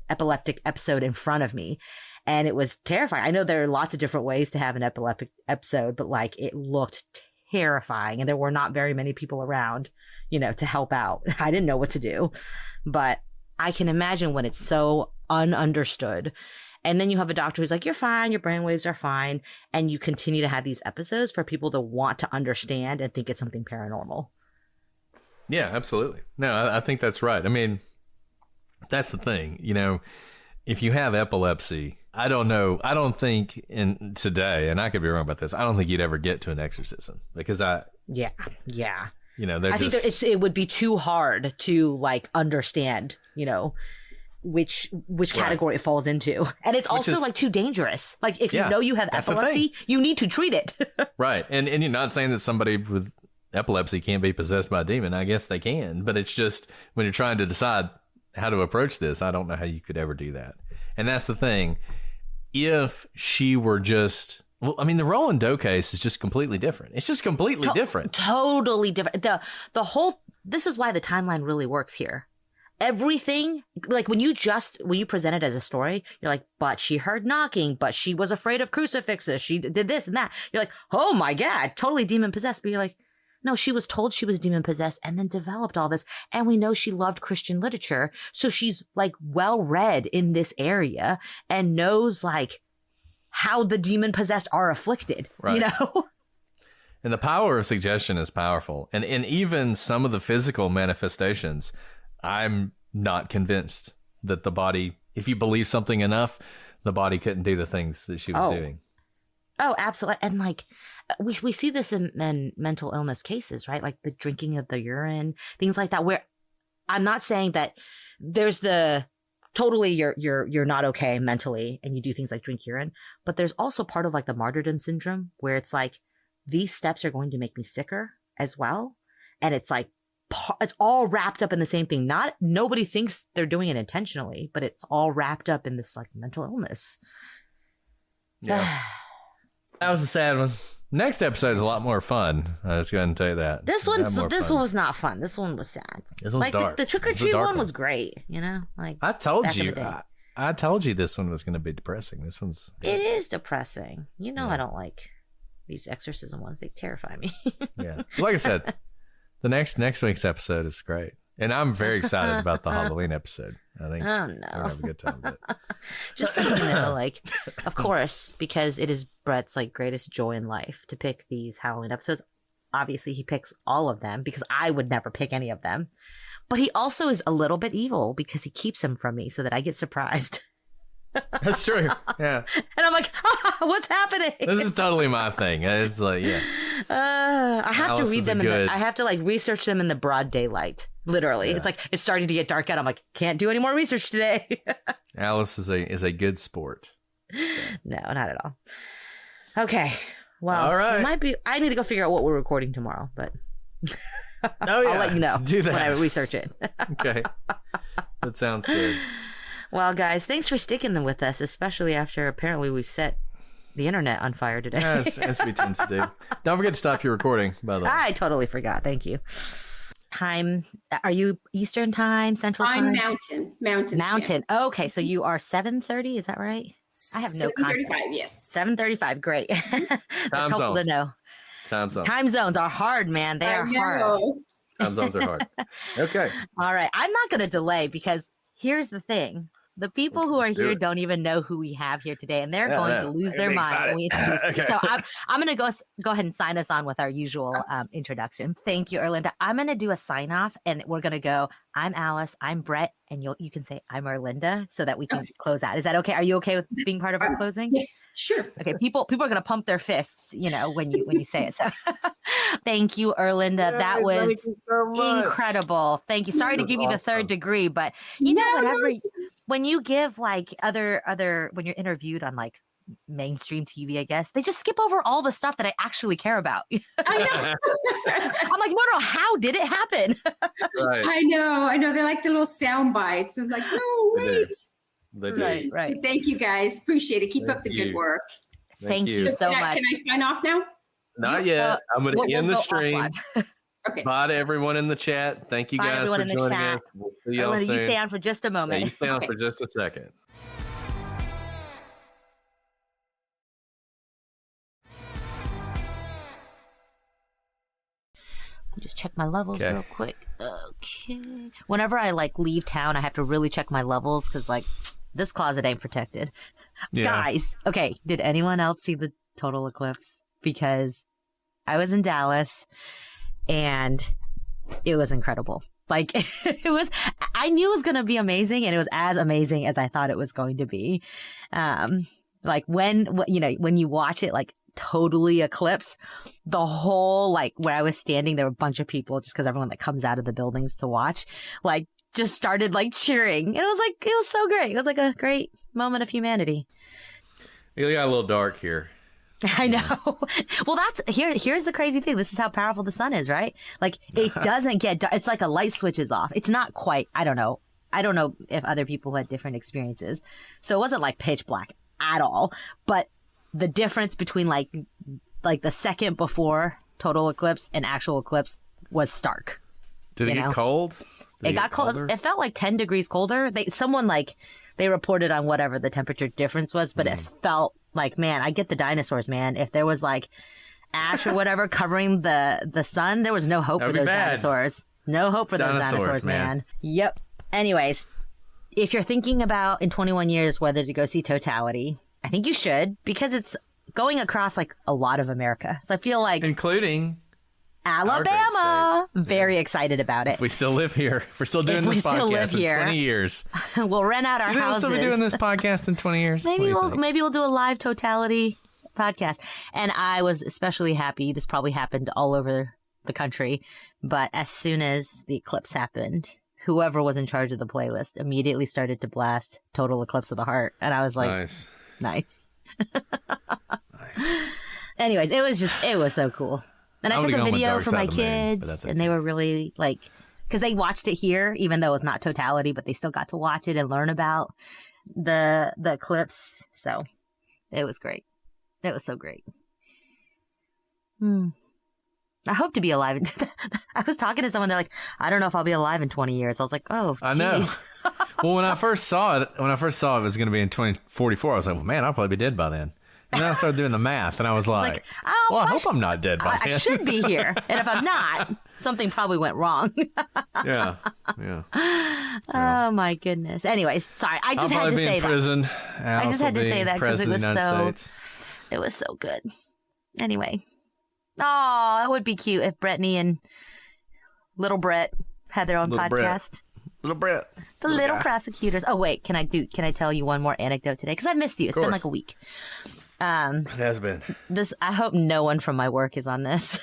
epileptic episode in front of me. And it was terrifying. I know there are lots of different ways to have an epileptic episode, but like it looked terrifying and there were not very many people around, to help out. I didn't know what to do, but I can imagine when it's so ununderstood. And then you have a doctor who's like, you're fine, your brainwaves are fine. And you continue to have these episodes for people to want to understand and think it's something paranormal. Yeah, absolutely. No, I think that's right. I mean, that's the thing. If you have epilepsy, I don't know. I don't think in today, and I could be wrong about this, I don't think you'd ever get to an exorcism because Yeah. I think it would be too hard to like understand, which category it falls into. And it's also like too dangerous. Like if you know you have epilepsy, you need to treat it. Right. And you're not saying that somebody with epilepsy can't be possessed by a demon. I guess they can, but it's just when you're trying to decide how to approach this, I don't know how you could ever do that. And that's the thing. If she were just, well, I mean, the Roland Doe case is just completely different. It's just completely different. Totally different. The whole, this is why the timeline really works here. Everything, like when you present it as a story, you're like, but she heard knocking, but she was afraid of crucifixes. She did this and that. You're like, oh my God, totally demon possessed. But you're like, no, she was told she was demon possessed and then developed all this. And we know she loved Christian literature. So she's like well read in this area and knows like how the demon possessed are afflicted, right. And the power of suggestion is powerful. And even some of the physical manifestations, I'm not convinced that the body, if you believe something enough, the body couldn't do the things that she was doing. Oh, absolutely. And like we see this in mental illness cases, right? Like the drinking of the urine, things like that, where I'm not saying that there's the totally you're not okay mentally and you do things like drink urine, but there's also part of like the martyrdom syndrome where it's like these steps are going to make me sicker as well. And it's like it's all wrapped up in the same thing. Nobody thinks they're doing it intentionally, but it's all wrapped up in this like mental illness. Yeah. That was a sad one. Next episode is a lot more fun. I'll just go ahead and tell you that. This one was not fun. This one was sad. This one's like dark. The trick or treat one was great. Like I told you. I told you this one was going to be depressing. This one's. It is depressing. I don't like these exorcism ones. They terrify me. Yeah, like I said, the next week's episode is great. And I'm very excited about the Halloween episode. I think we're going to have a good time with it. Just so you know, like, of course, because it is Brett's like greatest joy in life to pick these Halloween episodes. Obviously, he picks all of them because I would never pick any of them. But he also is a little bit evil because he keeps them from me so that I get surprised. That's true. Yeah. And I'm like, what's happening? This is totally my thing. It's like, yeah. I have to read them. I have to like research them in the broad daylight. Literally. Yeah. It's like, it's starting to get dark out. I'm like, can't do any more research today. Alice is a good sport. So. No, not at all. Okay. Well, all right. I need to go figure out what we're recording tomorrow, but I'll let you know do that when I research it. Okay. That sounds good. Well, guys, thanks for sticking with us, especially after apparently we set the internet on fire today. Yeah, as we tend to do. Don't forget to stop your recording, by the way. I totally forgot. Thank you. Time. Are you Eastern time, Central time? I'm Mountain. Okay, so you are 7:30. Is that right? I have no concept. 7:35. Yes. 7:35. Great. Time zones. To know. Time zones are hard, man. They are hard. Time zones are hard. Okay. All right. I'm not going to delay because here's the thing. The people who are here don't even know who we have here today, and they're going to lose their minds when we introduce them. So I'm going to go ahead and sign us on with our usual introduction. Thank you, Erlinda. I'm going to do a sign off, and we're going to go I'm Alice, I'm Brett, and you can say I'm Erlinda so that we can close out. Is that okay? Are you okay with being part of our closing? Yes, sure. Okay, people are gonna pump their fists, when you say it. So thank you, Erlinda. That was incredible. Thank you. Sorry to give you the third degree, but when you give like other when you're interviewed on like mainstream TV, I guess they just skip over all the stuff that I actually care about. I know. I'm like, no, how did it happen? Right. I know. They're like the little sound bites. I'm like, no, wait. They do. Right. So thank you guys. Appreciate it. Keep up the good work. Thank you so much. Can I sign off now? Not yet. I'm going to end the stream. Okay. Bye to everyone in the chat. Thank you guys for joining us. We'll see y'all soon. You stay on for just a moment. Yeah, you stay on for just a second. Just check my levels real quick. Okay. Whenever I like leave town, I have to really check my levels because like this closet ain't protected. Yeah. Guys, okay. Did anyone else see the total eclipse? Because I was in Dallas and it was incredible. Like I knew it was going to be amazing, and it was as amazing as I thought it was going to be. Like when you watch it, like totally eclipse, the whole, like where I was standing, there were a bunch of people just because everyone that comes out of the buildings to watch, like just started like cheering. And it was so great. It was like a great moment of humanity. It got a little dark here. I know. Well, here's the crazy thing. This is how powerful the sun is, right? Like it doesn't get dark. It's like a light switches off. It's not quite, I don't know if other people had different experiences. So it wasn't like pitch black at all, but the difference between like the second before total eclipse and actual eclipse was stark. Did it get cold? It got cold. It felt like 10 degrees colder. They reported on whatever the temperature difference was, but it felt like, man, I get the dinosaurs, man. If there was like ash or whatever covering the sun, there was no hope for those dinosaurs. No hope for those dinosaurs, man. Yep. Anyways, if you're thinking about in 21 years whether to go see Totality, I think you should, because it's going across like a lot of America. So I feel like including Alabama. Very excited about it. If we still live here, if we're still doing this podcast in 20 years. We'll rent out our houses. We'll still be doing this podcast in 20 years. Maybe we'll do a live Totality podcast. And I was especially happy. This probably happened all over the country, but as soon as the eclipse happened, whoever was in charge of the playlist immediately started to blast Total Eclipse of the Heart, and I was like, nice. Nice. Anyways, it was so cool. And I took a video for my kids, and they were really like, because they watched it here, even though it's not Totality, but they still got to watch it and learn about the eclipse. So it was great. It was so great. I hope to be alive. I was talking to someone, they're like, I don't know if I'll be alive in 20 years. I was like, oh, geez. I know. Well, when I first saw it was going to be in 2044, I was like, well, man, I'll probably be dead by then. And then I started doing the math, and I was like I hope I'm not dead by then. I should be here. And if I'm not, something probably went wrong. Yeah. Oh, my goodness. Anyways, sorry. I just had to say that. I just had to say that because it was so good. Anyway. Oh, that would be cute if Brittany and little Brett had their own podcast. Little Brett. The little prosecutors. Oh, wait. Can I tell you one more anecdote today? Because I've missed you. It's been like a week. It has been. I hope no one from my work is on this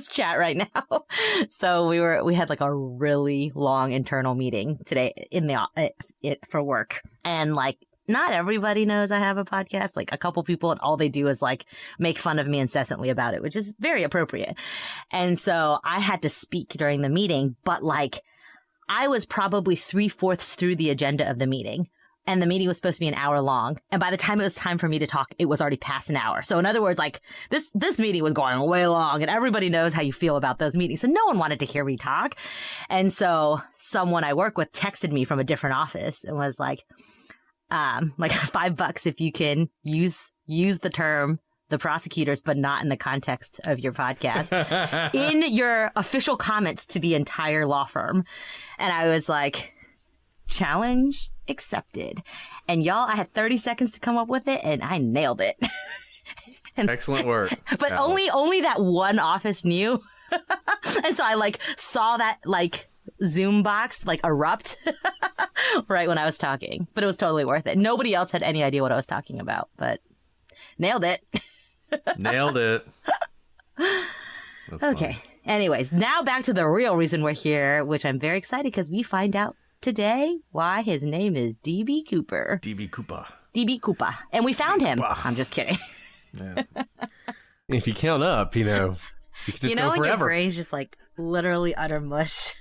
chat right now. So we had like a really long internal meeting today for work, and like not everybody knows I have a podcast. Like a couple people, and all they do is like make fun of me incessantly about it, which is very appropriate. And so I had to speak during the meeting, but like I was probably 3/4 through the agenda of the meeting. And the meeting was supposed to be an hour long. And by the time it was time for me to talk, it was already past an hour. So in other words, like this meeting was going way long, and everybody knows how you feel about those meetings. So no one wanted to hear me talk. And so someone I work with texted me from a different office and was like $5 if you can use the term the prosecutors, but not in the context of your podcast in your official comments to the entire law firm. And I was like, challenge accepted. And y'all, I had 30 seconds to come up with it, and I nailed it. Excellent work. But only that one office knew. And so I like saw that like Zoom box like erupt right when I was talking. But it was totally worth it. Nobody else had any idea what I was talking about, but nailed it. Nailed it. That's okay. Funny. Anyways, now back to the real reason we're here, which I'm very excited because we find out today why his name is DB Cooper. DB Cooper. DB Cooper. And we found him. I'm just kidding. Yeah. If you count up, you could just go when forever. Your brain's just like literally utter mush.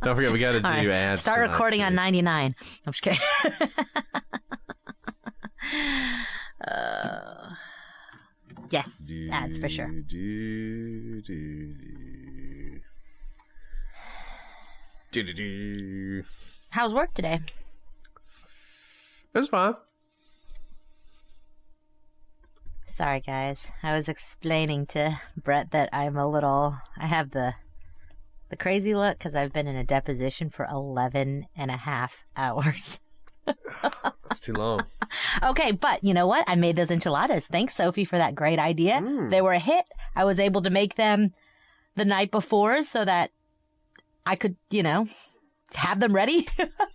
Don't forget, we got to do right. ads. Start recording on 99. I'm just kidding. Yes, ads for sure. How's work today? It was fine. Sorry, guys. I was explaining to Brett that I have the crazy look because I've been in a deposition for 11 and a half hours. That's too long. Okay, but you know what? I made those enchiladas. Thanks, Sophie, for that great idea. They were a hit. I was able to make them the night before so that I could, have them ready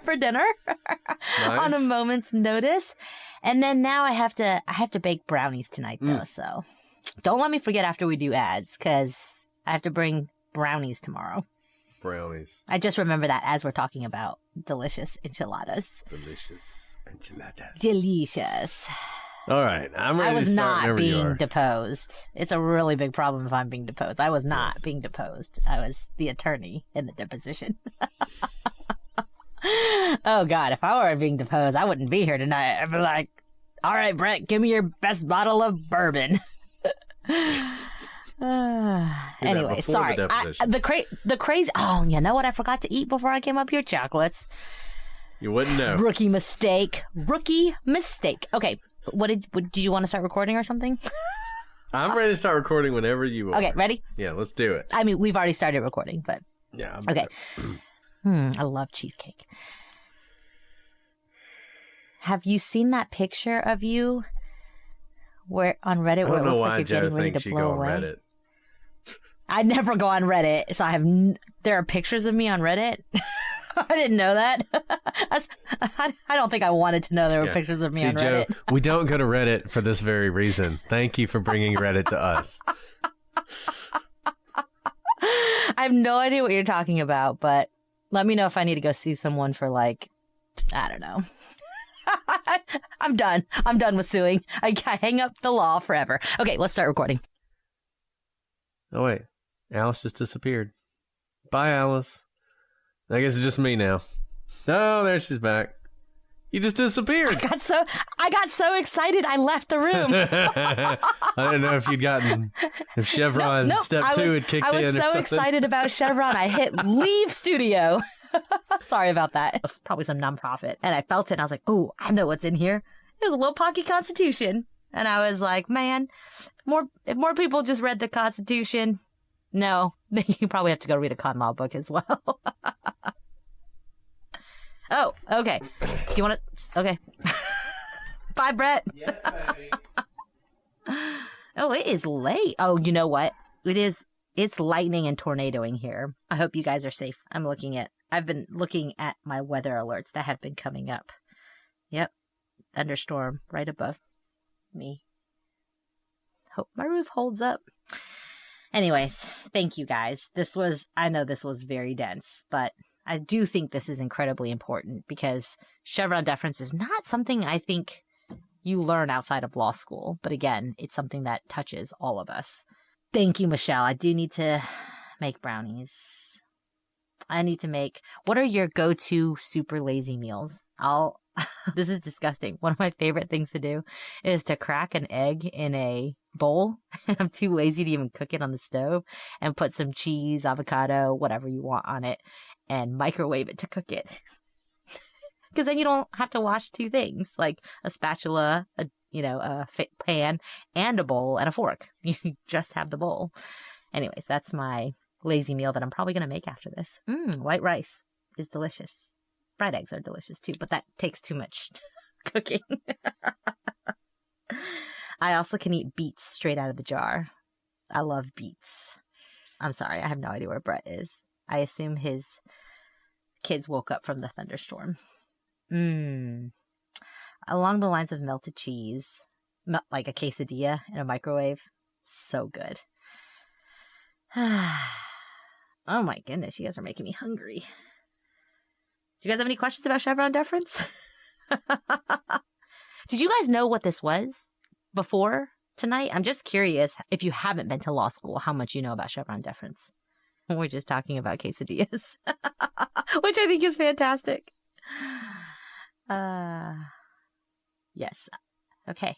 for dinner on a moment's notice. And then now I have to bake brownies tonight, though. So don't let me forget after we do ads because I have to bring brownies tomorrow. Brownies. I just remember that as we're talking about delicious enchiladas. Delicious enchiladas. Delicious. All right. I'm ready I was to start not whenever you being are. deposed. It's a really big problem if I'm being deposed. I was not being deposed. I was the attorney in the deposition. Oh, God. If I were being deposed, I wouldn't be here tonight. I'd be like, all right, Brett, give me your best bottle of bourbon. Anyway, sorry. The crazy. Oh, you know what I forgot to eat before I came up here? Chocolates. You wouldn't know. Rookie mistake. Okay. Did you want to start recording or something? I'm ready to start recording whenever you are. Okay, ready? Yeah, let's do it. I mean, we've already started recording, but Yeah. okay. I love cheesecake. Have you seen that picture of you where on Reddit where it looks like you're getting ready to blow away? Reddit. I never go on Reddit, so there are pictures of me on Reddit. I didn't know that. I don't think I wanted to know there were pictures of me on Reddit. Joe, we don't go to Reddit for this very reason. Thank you for bringing Reddit to us. I have no idea what you're talking about, but let me know if I need to go sue someone for I don't know. I'm done. I'm done with suing. I hang up the law forever. Okay, let's start recording. Oh, wait. Alice just disappeared. Bye, Alice. I guess it's just me now. No, there she's back. You just disappeared. I got so excited I left the room. I didn't know if if Chevron step 2 had kicked in or something. I was so excited about Chevron. I hit leave studio. Sorry about that. It was probably some nonprofit. And I felt it and I was like, oh, I know what's in here. It was a little pocket Constitution. And I was like, man, if more people just read the Constitution, no, then you probably have to go read a con law book as well. Oh, okay. Do you want to? Okay. Bye, Brett. Yes, baby. Oh, it is late. Oh, you know what? It is. It's lightning and tornadoing here. I hope you guys are safe. I've been looking at my weather alerts that have been coming up. Yep. Thunderstorm right above me. Hope my roof holds up. Anyways, thank you guys. I know this was very dense, but I do think this is incredibly important because Chevron deference is not something I think you learn outside of law school. But again, it's something that touches all of us. Thank you, Michelle. I do need to make brownies. What are your go-to super lazy meals? This is disgusting. One of my favorite things to do is to crack an egg in a bowl. I'm too lazy to even cook it on the stove and put some cheese, avocado, whatever you want on it and microwave it to cook it. Because then you don't have to wash two things like a spatula, a pan and a bowl and a fork. You just have the bowl. Anyways, that's my lazy meal that I'm probably going to make after this. White rice is delicious. Fried eggs are delicious too, but that takes too much cooking. I also can eat beets straight out of the jar. I love beets. I'm sorry, I have no idea where Brett is. I assume his kids woke up from the thunderstorm. Along the lines of melted cheese, like a quesadilla in a microwave. So good. Oh my goodness, you guys are making me hungry. Do you guys have any questions about Chevron deference? Did you guys know what this was before tonight? I'm just curious, if you haven't been to law school, how much you know about Chevron deference. We're just talking about quesadillas, which I think is fantastic. Yes. Okay.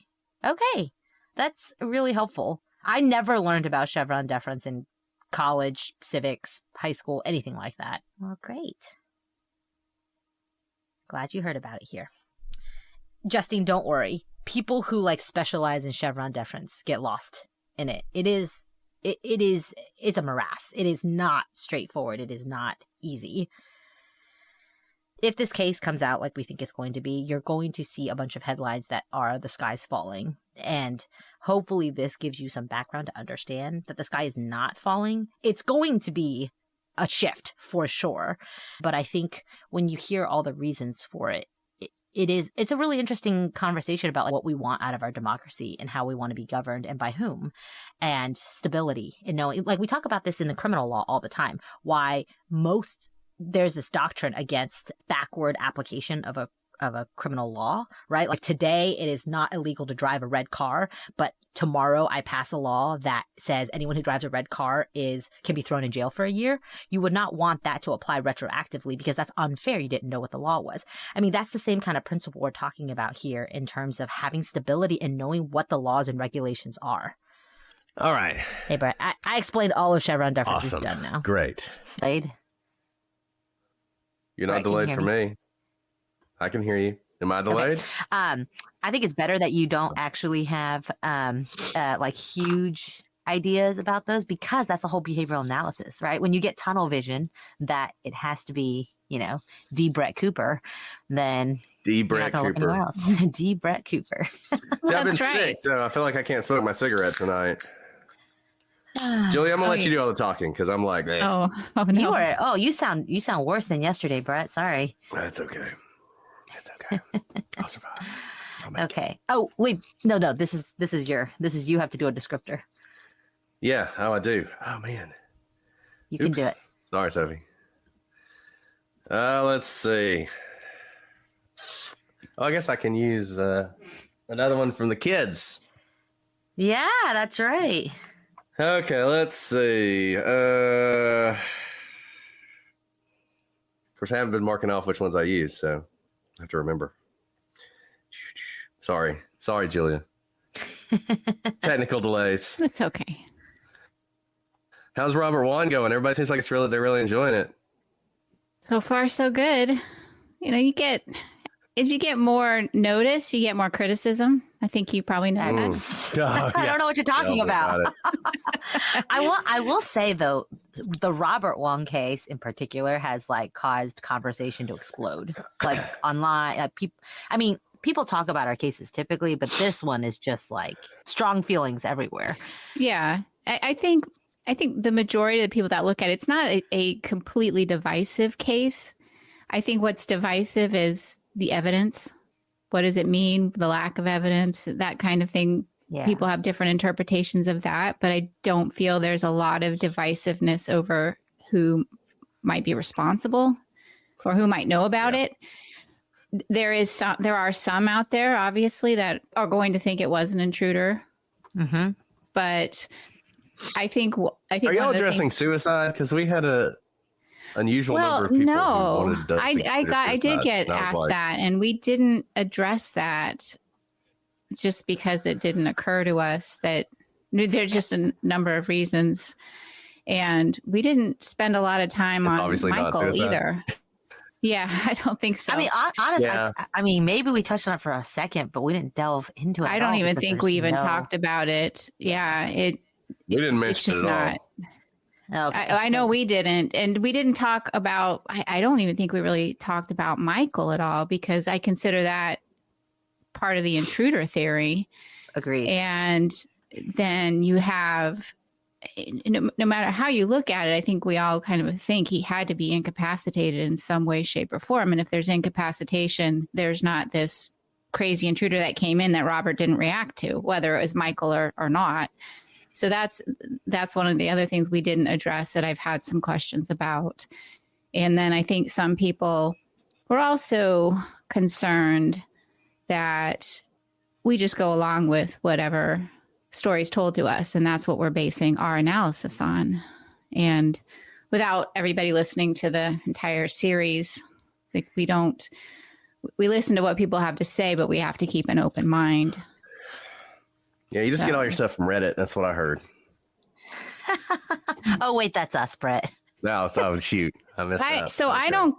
That's really helpful. I never learned about Chevron deference in college, civics, high school, anything like that. Well, great. Glad you heard about it here. Justine, don't worry. People who specialize in Chevron deference get lost in it. It's a morass. It is not straightforward. It is not easy. If this case comes out like we think it's going to be, you're going to see a bunch of headlines that are the sky's falling. And hopefully this gives you some background to understand that the sky is not falling. It's going to be a shift for sure. But I think when you hear all the reasons for it, it's a really interesting conversation about what we want out of our democracy and how we want to be governed and by whom, and stability. And knowing, we talk about this in the criminal law all the time, why there's this doctrine against backward application of a criminal law, right? Like today, it is not illegal to drive a red car, but tomorrow I pass a law that says anyone who drives a red car can be thrown in jail for a year. You would not want that to apply retroactively because that's unfair. You didn't know what the law was. I mean, that's the same kind of principle we're talking about here in terms of having stability and knowing what the laws and regulations are. All right. Hey, Brett, I explained all of Chevron deference. Awesome. Is done now. Great. Delayed? You're not delayed for me. I can hear you. Am I delayed? Okay. I think it's better that you don't actually have huge ideas about those, because that's a whole behavioral analysis, right? When you get tunnel vision that it has to be, D. Brett Cooper, then D. Brett Cooper. D. Brett Cooper. See, I've been sick, so I feel like I can't smoke my cigarette tonight. Julie, I'm gonna let you do all the talking because I'm like, man. Oh no. You sound worse than yesterday, Brett. Sorry. That's okay. It's okay. I'll survive. Okay. Oh wait, no. This is you have to do a descriptor. Yeah. Oh, I do. Oh man. You can do it. Sorry, Sophie. Let's see. Oh, I guess I can use another one from the kids. Yeah, that's right. Okay, let's see. Of course, I haven't been marking off which ones I use, so I have to remember. Sorry, Julia. Technical delays. It's okay. How's Robert Wan going? Everybody seems like they're really enjoying it. So far, so good. You get more notice, you get more criticism. I think you probably know that. Oh, I don't know what you're talking about. I will say though, the Robert Wong case in particular has caused conversation to explode, online. People talk about our cases typically, but this one is just strong feelings everywhere. Yeah, I think the majority of the people that look at it's not a completely divisive case. I think what's divisive is the evidence. What does it mean? The lack of evidence, that kind of thing. Yeah. People have different interpretations of that, but I don't feel there's a lot of divisiveness over who might be responsible or who might know about it. There are some out there, obviously, that are going to think it was an intruder. Mm-hmm. But I think. Are y'all addressing suicide? Because we had a unusual number of people who wanted to I did get asked that, and we didn't address that just because it didn't occur to us that there's just a number of reasons, and we didn't spend a lot of time on Michael either. Yeah, I don't think so. I mean, honestly, I mean, maybe we touched on it for a second, but we didn't delve into it. I don't even think we even talked about it. Yeah, we didn't mention it at all. Okay. I know we didn't. And we didn't talk about, I don't even think we really talked about Michael at all, because I consider that part of the intruder theory. Agreed. And then you have no matter how you look at it, I think we all kind of think he had to be incapacitated in some way, shape, or form. And if there's incapacitation, there's not this crazy intruder that came in that Robert didn't react to, whether it was Michael or not. So that's one of the other things we didn't address that I've had some questions about. And then I think some people were also concerned that we just go along with whatever stories told to us, and that's what we're basing our analysis on. And without everybody listening to the entire series, like we listen to what people have to say, but we have to keep an open mind. Yeah, you just get all your stuff from Reddit. That's what I heard. Oh wait, that's us, Brett. No, so shoot, I missed that. So I don't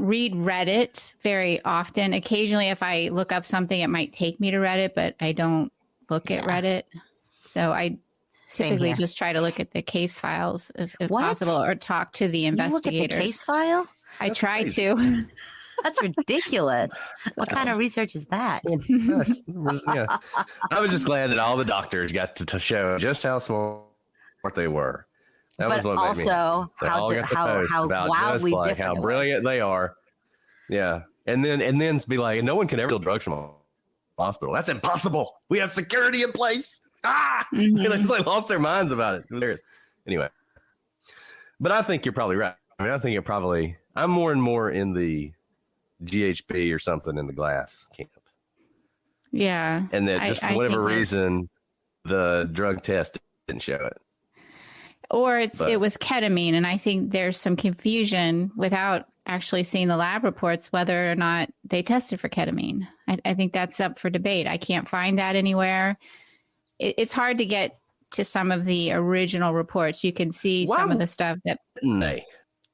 read Reddit very often. Occasionally, if I look up something, it might take me to Reddit, but I don't look at Reddit. So I typically just try to look at the case files if possible, or talk to the investigators. You look at the case file? I try to. That's ridiculous. What kind of research is that? Yeah. I was just glad that all the doctors got to show just how smart they were. That was what made me. Also, how wildly different, how brilliant they are. Yeah, and then be like, no one can ever steal drugs from a hospital. That's impossible. We have security in place. They just lost their minds about it. Hilarious. Anyway, but I think you're probably right. I mean, I think I'm more and more in the GHB or something in the glass camp. Yeah, and that just for whatever reason, the drug test didn't show it. Or it was ketamine. And I think there's some confusion without actually seeing the lab reports, whether or not they tested for ketamine. I think that's up for debate. I can't find that anywhere. It's hard to get to some of the original reports. You can see some of the stuff that...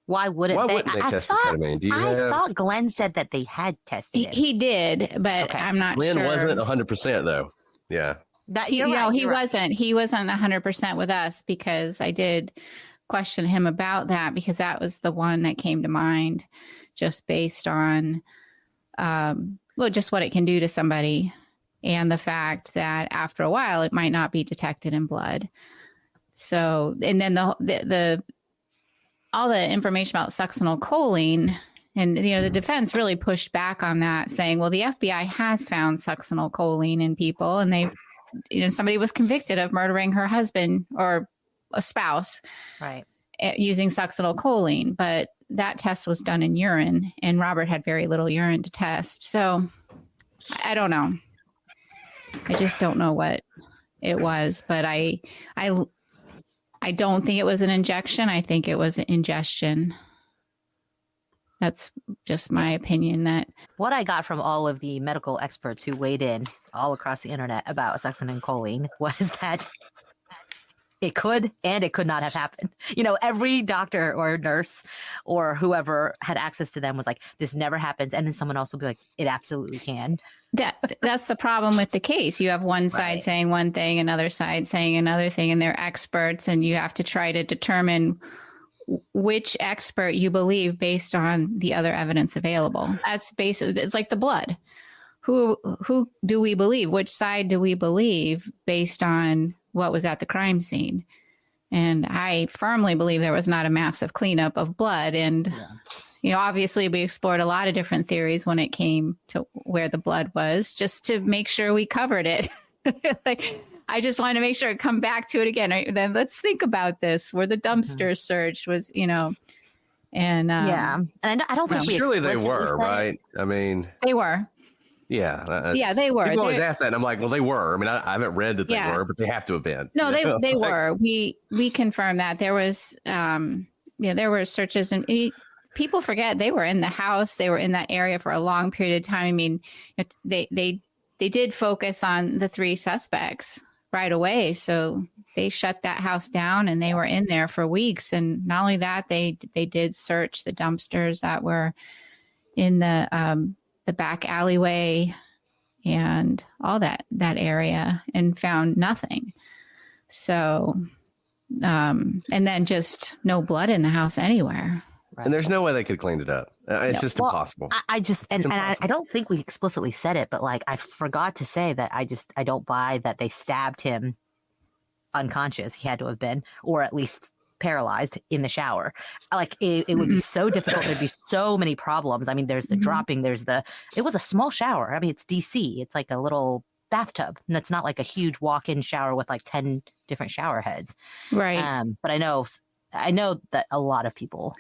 Why wouldn't they test for ketamine? I thought Glenn said that they had tested it. He did, but I'm not sure. Glenn wasn't 100% though. Yeah. He wasn't 100% with us, because I did question him about that, because that was the one that came to mind, just based on, just what it can do to somebody, and the fact that after a while it might not be detected in blood. So, and then the all the information about succinylcholine, and the defense really pushed back on that, saying, well, the FBI has found succinylcholine in people, and they've somebody was convicted of murdering her husband or a spouse, right, using succinylcholine, but that test was done in urine, and Robert had very little urine to test. So I don't know. I just don't know what it was, but I don't think it was an injection. I think it was an ingestion. That's just my opinion. That what I got from all of the medical experts who weighed in all across the internet about succinylcholine was that it could and it could not have happened. Every doctor or nurse or whoever had access to them was like, this never happens. And then someone else will be like, it absolutely can. That's the problem with the case. You have one side saying one thing, another side saying another thing, and they're experts, and you have to try to determine which expert you believe based on the other evidence available. That's basically, it's like the blood. Who do we believe? Which side do we believe based on what was at the crime scene? And I firmly believe there was not a massive cleanup of blood. And, obviously we explored a lot of different theories when it came to where the blood was, just to make sure we covered it. I just want to make sure I come back to it again. Right? Then let's think about this. Where the dumpster search was, and and I don't think surely they were, right? I mean, they were. Yeah. Yeah, they were. People always ask that, and I'm like, well, they were. I mean, I haven't read that they were, but they have to have been. No, they were. We confirmed that there was, there were searches, and people forget they were in the house. They were in that area for a long period of time. I mean, they did focus on the three suspects right away. So they shut that house down, and they were in there for weeks. And not only that, they did search the dumpsters that were in the back alleyway and all that area, and found nothing. So, and then just no blood in the house anywhere. Right. And there's no way they could have cleaned it up. It's just impossible. I don't think we explicitly said it, but I forgot to say that I don't buy that they stabbed him unconscious. He had to have been, or at least paralyzed in the shower. Like it would be so difficult. There'd be so many problems. I mean, there's the dropping, it was a small shower. I mean, it's DC. It's like a little bathtub. And it's not like a huge walk-in shower with like 10 different shower heads. Right. But I know that a lot of people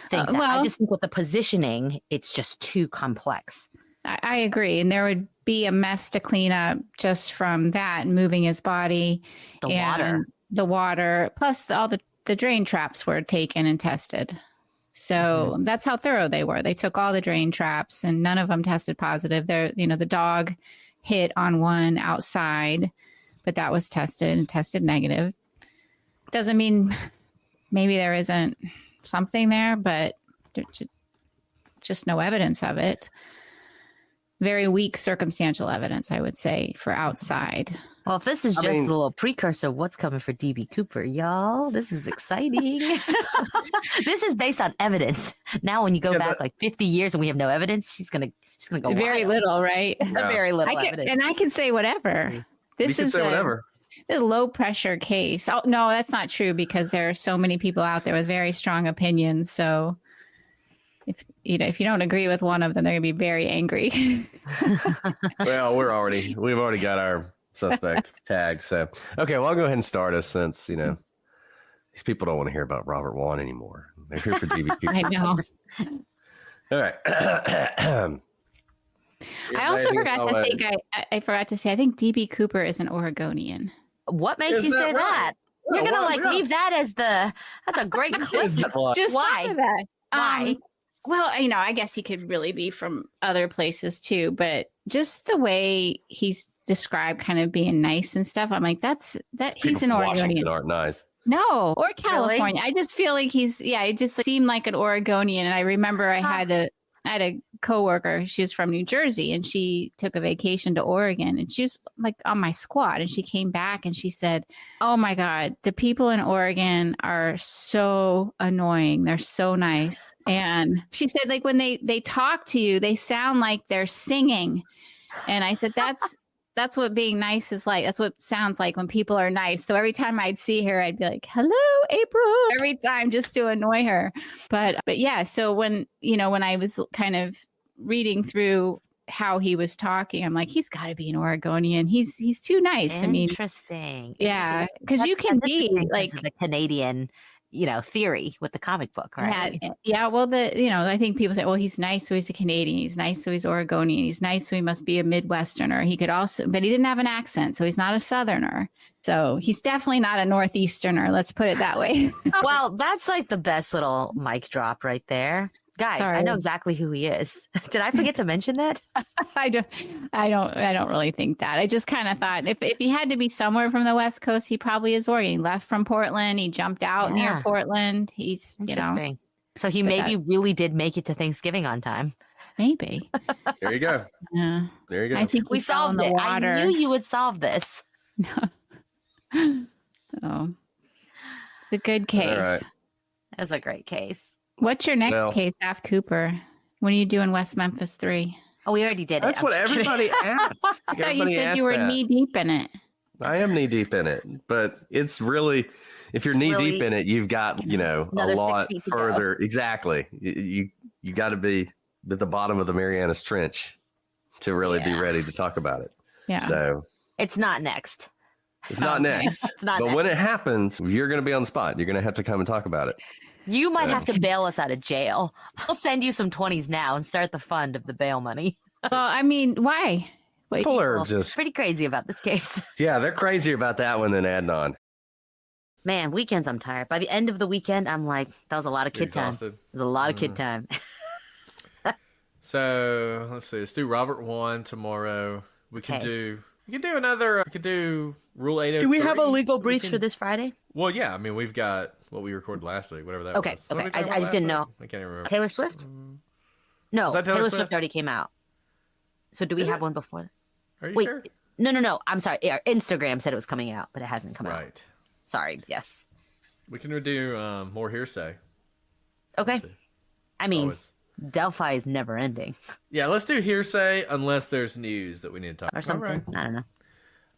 think that. I just think with the positioning, it's just too complex. I agree. And there would be a mess to clean up just from that and moving his body. The water, plus all the drain traps were taken and tested. So that's how thorough they were. They took all the drain traps and none of them tested positive. The dog hit on one outside, but that was tested negative. Doesn't mean maybe there isn't something there, but there's just no evidence of it. Very weak circumstantial evidence, I would say, for outside. Well, if this is just a little precursor of what's coming for DB Cooper, y'all, this is exciting. This is based on evidence. Now, when you go back like 50 years and we have no evidence, she's gonna go very wild. Little, right? Yeah. Very little evidence. And I can say whatever. This is a low pressure case. Oh no, that's not true because there are so many people out there with very strong opinions. So if you don't agree with one of them, they're gonna be very angry. Well, we've already got our suspect tagged. So okay, well, I'll go ahead and start us since these people don't want to hear about Robert Wan anymore. They're here for DB Cooper. I know. All right. I also forgot to think. I forgot to say. I think DB Cooper is an Oregonian. What makes you say that? You're gonna leave that as that's a great clip. Just why? That. Why? Well, I guess he could really be from other places too, but just the way he's described, kind of being nice and stuff. I'm like, he's an Oregonian. Aren't nice. No, or California. Really? I just feel like it just seemed like an Oregonian. And I remember I had a coworker, she was from New Jersey and she took a vacation to Oregon and she was like on my squad and she came back and she said, "Oh my God, the people in Oregon are so annoying. They're so nice." And she said, like when they talk to you, they sound like they're singing. And I said, that's what being nice is like. That's what it sounds like when people are nice. So every time I'd see her, I'd be like, "Hello, April," every time just to annoy her. But yeah, so when I was kind of reading through how he was talking, I'm like, he's got to be an Oregonian. He's too nice. Interesting. Yeah, because you can be like the Canadian theory with the comic book, right? Yeah. Well, I think people say, well, he's nice, so he's a Canadian. He's nice, so he's Oregonian. He's nice, so he must be a Midwesterner. He could also, but he didn't have an accent, so he's not a Southerner. So he's definitely not a Northeasterner. Let's put it that way. Well, that's like the best little mic drop right there. Guys, sorry. I know exactly who he is. Did I forget to mention that? I don't really think that. I just kind of thought if he had to be somewhere from the West Coast, he probably is Oregon. He left from Portland. He jumped out near Portland. He's interesting. So he maybe really did make it to Thanksgiving on time. Maybe. There you go. Yeah. There you go. I think we solved it. Water. I knew you would solve this. Oh, the good case. All right. That's a great case. What's your next case, Af Cooper? When are you doing West Memphis 3? Oh, we already did it. That's what everybody asked. I thought you said you were knee deep in it. I am knee deep in it, but it's really, if you're knee deep in it, you've got, a lot further. Exactly. You got to be at the bottom of the Marianas Trench to really be ready to talk about it. Yeah. So it's not next. It's not next. It's not but next. When it happens, you're going to be on the spot. You're going to have to come and talk about it. You might have to bail us out of jail. I'll send you some 20s now and start the fund of the bail money. Well, I mean, why? People are just pretty crazy about this case. Yeah, they're crazier about that one than Adnan. Man, weekends I'm tired. By the end of the weekend, I'm like, that was a lot of kid time. It was a lot of kid time. So let's see. Let's do Robert 1 tomorrow. We can do another. We could do Rule 803. Do we have a legal brief for this Friday? Well, yeah. I mean, we've got what we recorded last week, whatever that was. Okay. I just didn't know. I can't even remember. Taylor Swift? No, Taylor Swift already came out. So do we have one before that? Are you sure? No. I'm sorry. Instagram said it was coming out, but it hasn't come out. Right. Sorry. Yes. We can do more hearsay. Okay. I mean, Delphi is never ending. Yeah, let's do hearsay unless there's news that we need to talk about. Or something. Right. I don't know.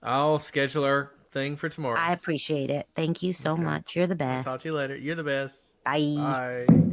I'll schedule our thing for tomorrow. I appreciate it. Thank you so much. You're the best. I'll talk to you later. You're the best. Bye. Bye.